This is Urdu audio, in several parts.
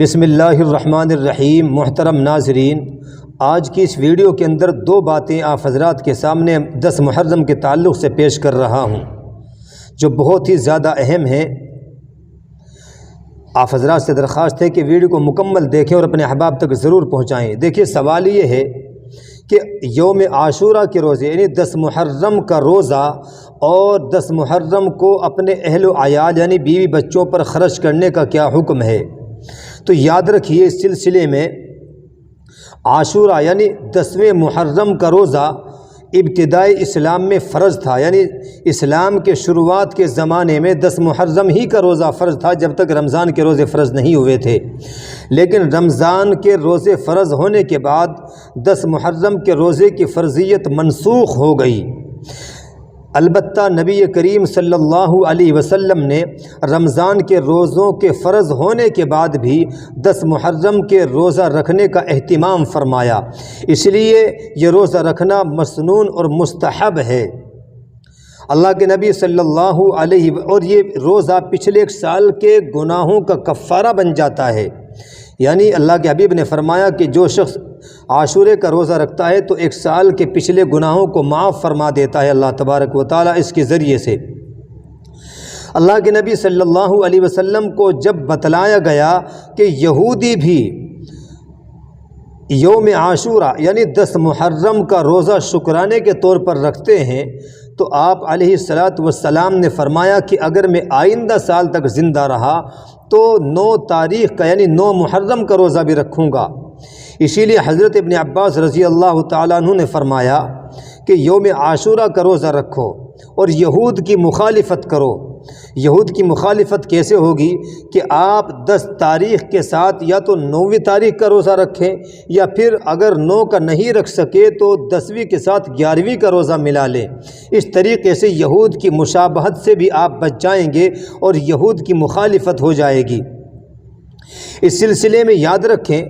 بسم اللہ الرحمن الرحیم۔ محترم ناظرین، آج کی اس ویڈیو کے اندر دو باتیں آپ حضرات کے سامنے 10 محرم کے تعلق سے پیش کر رہا ہوں جو بہت ہی زیادہ اہم ہیں۔ آپ حضرات سے درخواست ہے کہ ویڈیو کو مکمل دیکھیں اور اپنے احباب تک ضرور پہنچائیں۔ دیکھیے، سوال یہ ہے کہ یوم عاشورہ کے روزے یعنی 10 محرم کا روزہ اور 10 محرم کو اپنے اہل و عیال یعنی بیوی بچوں پر خرچ کرنے کا کیا حکم ہے؟ تو یاد رکھیے، اس سلسلے میں عاشورہ یعنی 10ویں محرم کا روزہ ابتدائی اسلام میں فرض تھا، یعنی اسلام کے شروعات کے زمانے میں 10 محرم ہی کا روزہ فرض تھا، جب تک رمضان کے روزے فرض نہیں ہوئے تھے۔ لیکن رمضان کے روزے فرض ہونے کے بعد 10 محرم کے روزے کی فرضیت منسوخ ہو گئی۔ البتہ نبی کریم صلی اللہ علیہ وسلم نے رمضان کے روزوں کے فرض ہونے کے بعد بھی 10 محرم کے روزہ رکھنے کا اہتمام فرمایا، اس لیے یہ روزہ رکھنا مسنون اور مستحب ہے۔ اللہ کے نبی صلی اللہ علیہ اور یہ روزہ پچھلے ایک سال کے گناہوں کا کفارہ بن جاتا ہے، یعنی اللہ کے حبیب نے فرمایا کہ جو شخص عاشورے کا روزہ رکھتا ہے تو ایک سال کے پچھلے گناہوں کو معاف فرما دیتا ہے اللہ تبارک و تعالیٰ اس کے ذریعے سے۔ اللہ کے نبی صلی اللہ علیہ وسلم کو جب بتلایا گیا کہ یہودی بھی یوم عاشورہ یعنی 10 محرم کا روزہ شکرانے کے طور پر رکھتے ہیں، تو آپ علیہ السلام نے فرمایا کہ اگر میں آئندہ سال تک زندہ رہا تو 9 تاریخ کا یعنی 9 محرم کا روزہ بھی رکھوں گا۔ اسی لیے حضرت ابن عباس رضی اللہ تعالیٰ عنہ نے فرمایا کہ یوم عاشورہ کا روزہ رکھو اور یہود کی مخالفت کرو۔ یہود کی مخالفت کیسے ہوگی کہ آپ 10 تاریخ کے ساتھ یا تو 9ویں تاریخ کا روزہ رکھیں، یا پھر اگر 9 کا نہیں رکھ سکے تو 10ویں کے ساتھ 11ویں کا روزہ ملا لیں۔ اس طریقے سے یہود کی مشابہت سے بھی آپ بچ جائیں گے اور یہود کی مخالفت ہو جائے گی۔ اس سلسلے میں یاد رکھیں،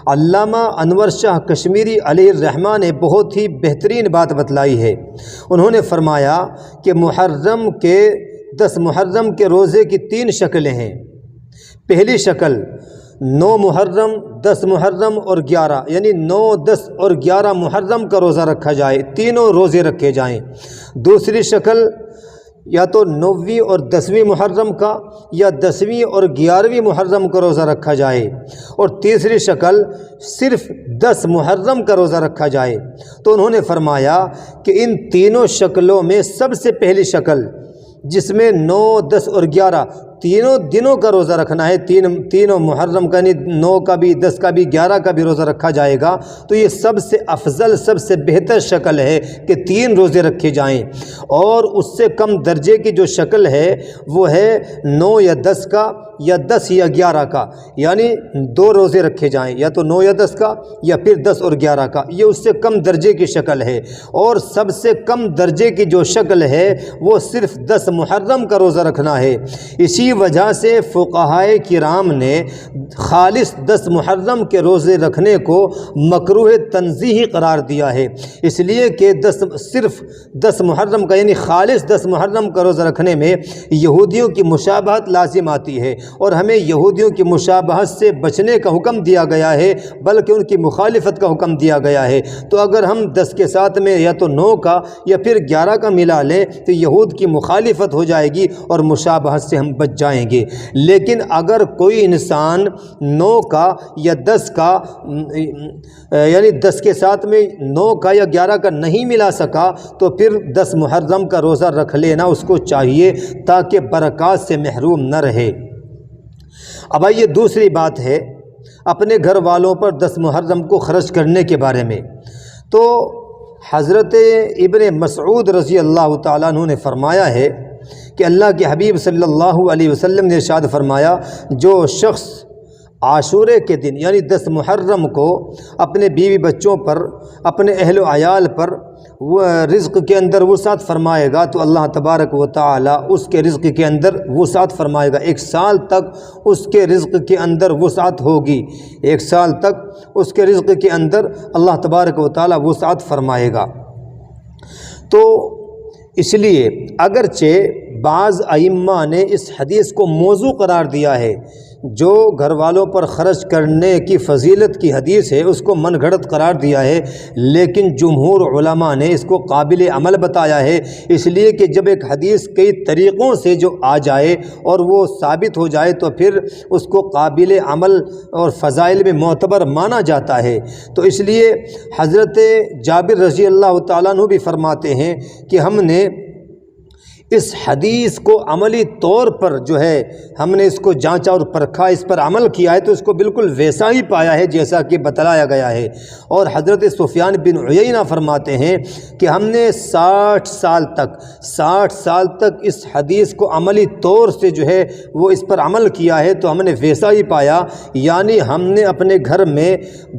علامہ انور شاہ کشمیری علیہ الرحمہ نے بہت ہی بہترین بات بتلائی ہے۔ انہوں نے فرمایا کہ 10 محرم کے روزے کی 3 شکلیں ہیں۔ پہلی شکل 9 محرم، 10 محرم اور 11 یعنی 9، 10 اور 11 محرم کا روزہ رکھا جائے، تینوں روزے رکھے جائیں۔ دوسری شکل یا تو 9ویں اور 10ویں محرم کا یا 10ویں اور 11ویں محرم کا روزہ رکھا جائے، اور تیسری شکل صرف 10 محرم کا روزہ رکھا جائے۔ تو انہوں نے فرمایا کہ ان تینوں شکلوں میں سب سے پہلی شکل جس میں 9، 10 اور 11 تینوں دنوں کا روزہ رکھنا ہے، تینوں محرم کا یعنی 9 کا بھی، 10 کا بھی، 11 کا بھی روزہ رکھا جائے گا، تو یہ سب سے افضل، سب سے بہتر شکل ہے کہ 3 روزے رکھے جائیں۔ اور اس سے کم درجے کی جو شکل ہے وہ ہے 9 یا 10 کا یا 10 یا 11 کا، یعنی 2 روزے رکھے جائیں، یا تو 9 یا 10 کا یا پھر 10 اور 11 کا، یہ اس سے کم درجے کی شکل ہے۔ اور سب سے کم درجے کی جو شکل ہے وہ صرف 10 محرم کا روزہ رکھنا ہے۔ اسی وجہ سے فقہائے کرام نے خالص 10 محرم کے روزے رکھنے کو مکروہ تنزیہی قرار دیا ہے، اس لیے کہ صرف 10 محرم کا یعنی خالص 10 محرم کا روزہ رکھنے میں یہودیوں کی مشابہت لازم آتی ہے، اور ہمیں یہودیوں کی مشابہت سے بچنے کا حکم دیا گیا ہے، بلکہ ان کی مخالفت کا حکم دیا گیا ہے۔ تو اگر ہم 10 کے ساتھ میں یا تو 9 کا یا پھر 11 کا ملا لیں تو یہود کی مخالفت ہو جائے گی اور مشابہت سے ہم بچ جائیں گے۔ لیکن اگر کوئی انسان 9 کا یا 10 کا یعنی 10 کے ساتھ میں 9 کا یا 11 کا نہیں ملا سکا تو پھر 10 محرم کا روزہ رکھ لینا اس کو چاہیے تاکہ برکات سے محروم نہ رہے۔ اب آئیے دوسری بات ہے اپنے گھر والوں پر 10 محرم کو خرچ کرنے کے بارے میں۔ تو حضرت ابن مسعود رضی اللہ تعالیٰ عنہ نے فرمایا ہے کہ اللہ کے حبیب صلی اللہ علیہ وسلم نے ارشاد فرمایا، جو شخص عاشورے کے دن یعنی 10 محرم کو اپنے بیوی بچوں پر، اپنے اہل و عیال پر رزق کے اندر وسعت فرمائے گا تو اللہ تبارک و تعالی اس کے رزق کے اندر وسعت فرمائے گا۔ 1 سال تک اس کے رزق کے اندر وسعت ہوگی، 1 سال تک اس کے رزق کے اندر اللہ تبارک و تعالی وسعت فرمائے گا۔ تو اس لیے اگرچہ بعض ائمہ نے اس حدیث کو موضوع قرار دیا ہے جو گھر والوں پر خرچ کرنے کی فضیلت کی حدیث ہے اس کو من گھڑت قرار دیا ہے، لیکن جمہور علماء نے اس کو قابل عمل بتایا ہے، اس لیے کہ جب ایک حدیث کئی طریقوں سے جو آ جائے اور وہ ثابت ہو جائے تو پھر اس کو قابل عمل اور فضائل میں معتبر مانا جاتا ہے۔ تو اس لیے حضرت جابر رضی اللہ تعالیٰ عنہ بھی فرماتے ہیں کہ ہم نے اس حدیث کو عملی طور پر جو ہے ہم نے اس کو جانچا اور پرکھا، اس پر عمل کیا ہے تو اس کو بالکل ویسا ہی پایا ہے جیسا کہ بتلایا گیا ہے۔ اور حضرت سفیان بن عیینہ فرماتے ہیں کہ ہم نے 60 سال تک اس حدیث کو عملی طور سے جو ہے وہ اس پر عمل کیا ہے تو ہم نے ویسا ہی پایا، یعنی ہم نے اپنے گھر میں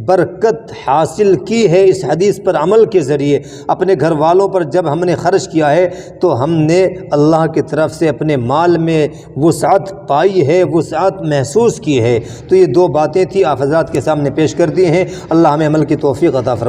برکت حاصل کی ہے اس حدیث پر عمل کے ذریعے۔ اپنے گھر والوں پر جب ہم نے خرچ کیا ہے تو ہم نے اللہ کی طرف سے اپنے مال میں وسعت پائی ہے، وسعت محسوس کی ہے۔ تو یہ دو باتیں تھی آپ حضرات کے سامنے پیش کر دی ہیں۔ اللہ ہمیں عمل کی توفیق عطا فرمائے۔